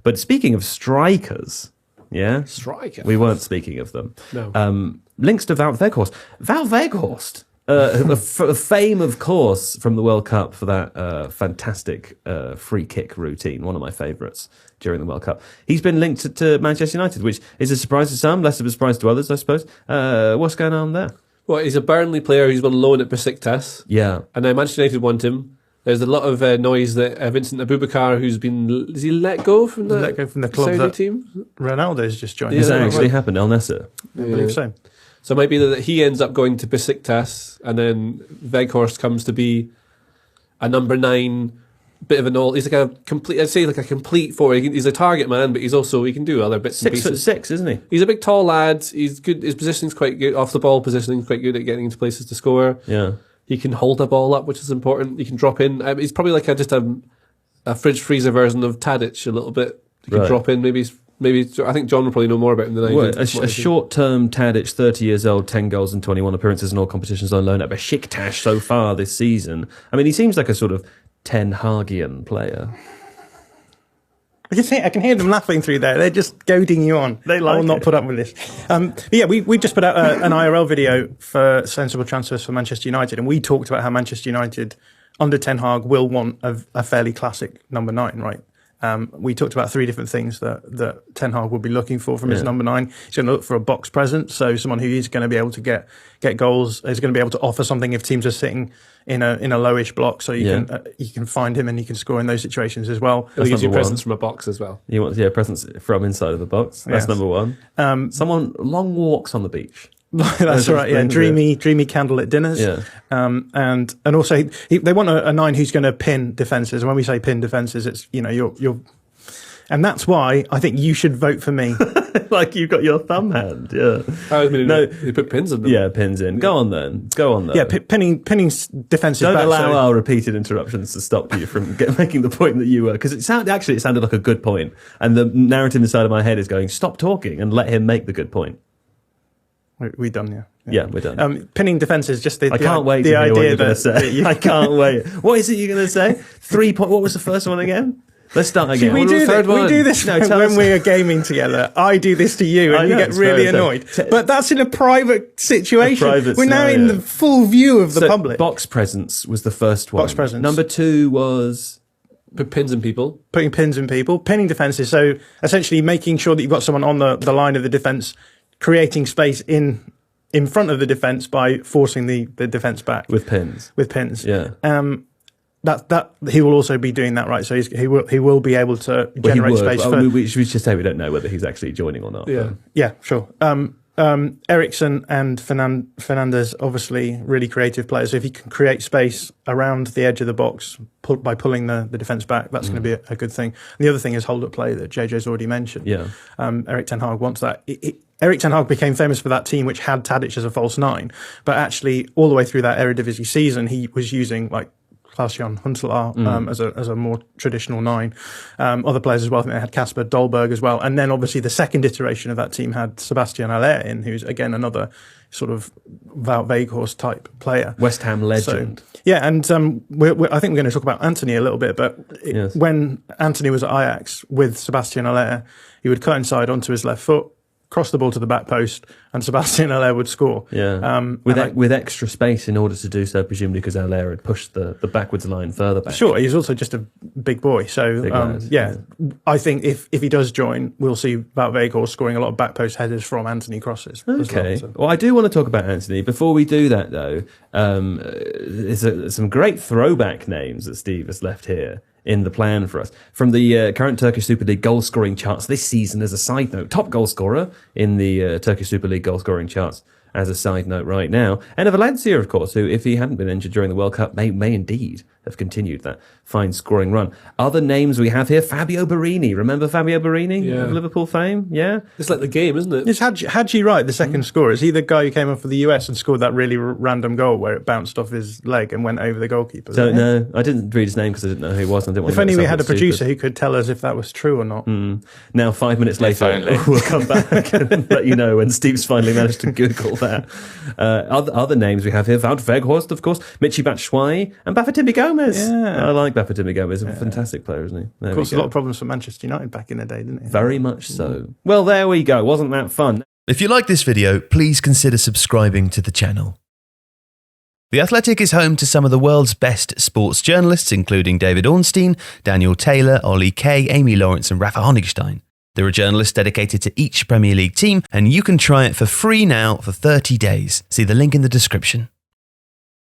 But speaking of strikers, we weren't speaking of them. No. Links to Wout Weghorst. Wout Weghorst, a fame, of course, from the World Cup for that fantastic free kick routine, one of my favourites during the World Cup. He's been linked to Manchester United, which is a surprise to some, less of a surprise to others, I suppose. What's going on there? Well, he's a Burnley player who's been on loan at Besiktas. Yeah. And now Manchester United want him. There's a lot of noise that Vincent Aboubakar, who's been... Is he let go from the club Saudi team? Ronaldo's just joined. Has that actually happened, El Nasser? I believe so. So it might be that he ends up going to Besiktas, and then Weghorst comes to be a number 9, bit of an all. He's like a complete. I'd say like a complete forward. He's a target man, but he can do other bits and pieces. 6'6", isn't he? He's a big, tall lad. He's good. His positioning's quite good. Off the ball positioning's quite good at getting into places to score. Yeah. He can hold a ball up, which is important. He can drop in. He's probably like just a fridge freezer version of Tadic a little bit. He can drop in. Maybe. I think John will probably know more about him than I do. A short-term Tadic, 30 years old, 10 goals and 21 appearances in all competitions on loan at Besiktas so far this season. I mean, he seems like a sort of Ten Hagian player. I can hear them laughing through there. They're just goading you on. I will not put up with this. We just put out an IRL video for sensible transfers for Manchester United, and we talked about how Manchester United under Ten Hag will want a fairly classic number 9, right? We talked about 3 different things that Ten Hag will be looking for from his number 9. He's going to look for a box presence, so someone who is going to be able to get goals, is going to be able to offer something if teams are sitting in a lowish block, so you can find him and he can score in those situations as well. He gives you presence from a box as well. He wants presence from inside of the box. That's number 1. Someone long walks on the beach. That's right. Yeah, dreamy candlelit dinners. Yeah, and also they want a 9 who's going to pin defenses. When we say pin defenses, it's you're, and that's why I think you should vote for me. Like you've got your thumb hand. Yeah. You put pins in them. Yeah, pins in. Go on then. Yeah, pinning defenses. Don't back, allow our repeated interruptions to stop you from making the point that you were, because it sounded like a good point, and the narrative inside of my head is going, stop talking and let him make the good point. We're done, yeah, we're done. Pinning defences, just I can't wait to hear what you're going to say. I can't wait. What is it you're going to say? 3 point. What was the first one again? Let's start again. We do this when we are gaming together. I do this to you, and you get really annoyed. But that's in a private situation. We're now in the full view of the public. Box presence was the first one. Box presence. Number 2 was... Put pins in people. Putting pins in people. Pinning defences. So essentially making sure that you've got someone on the line of the defence, creating space in front of the defence by forcing the defence back with pins. Yeah. That he will also be doing that, right? So he will be able to generate space. We should just say we don't know whether he's actually joining or not. Yeah, sure. Eriksen and Fernandes, obviously really creative players. So if he can create space around the edge of the box by pulling the defence back, that's going to be a good thing. And the other thing is hold-up play that JJ's already mentioned. Yeah. Erik Ten Hag wants that. Erik Ten Hag became famous for that team which had Tadic as a false 9, but actually all the way through that Eredivisie season, he was using like Klaas-Jan Huntelaar as a more traditional 9. Other players as well. I think they had Kasper Dolberg as well. And then obviously the second iteration of that team had Sebastian Haller in, who's again another sort of Wout Weghorst type player. West Ham legend. So, yeah, and I think we're going to talk about Anthony a little bit, but when Anthony was at Ajax with Sebastian Haller, he would cut inside onto his left foot, cross the ball to the back post, and Sebastian Haller would score. Yeah, with extra space in order to do so, presumably because Haller had pushed the backwards line further back. Sure, he's also just a big boy. So, I think if he does join, we'll see Wout Weghorst scoring a lot of back post headers from Anthony crosses. Okay. Well, I do want to talk about Anthony. Before we do that, though, there's some great throwback names that Steve has left here in the plan for us. From the current Turkish Super League goal-scoring charts this season, as a side note, top goal scorer in the Turkish Super League goal-scoring charts as a side note right now. And Valencia, of course, who, if he hadn't been injured during the World Cup, may indeed have continued that fine scoring run. Other names we have here, Fabio Borini. Remember Fabio Borini of Liverpool fame? Yeah? It's like the game, isn't it? It's Hadji Wright, the second scorer. Is he the guy who came up for the US and scored that really random goal where it bounced off his leg and went over the goalkeeper? So, no, I didn't read his name because I didn't know who he was. If only we had a producer who could tell us if that was true or not. Now, 5 minutes later, we'll come back and let you know when Steve's finally managed to Google there. Other names we have here: Wout Weghorst, of course, Michy Batshuayi, and Bafétimbi Gomez. Yeah. I like Bafétimbi Gomez. He's a fantastic player, isn't he? There Of course, a lot of problems for Manchester United back in the day, didn't it? Very much so. Well, there we go. Wasn't that fun? If you like this video, please consider subscribing to the channel. The Athletic is home to some of the world's best sports journalists, including David Ornstein, Daniel Taylor, Ollie Kay, Amy Lawrence and Rafa Honigstein. There are journalists dedicated to each Premier League team, and you can try it for free now for 30 days. See the link in the description.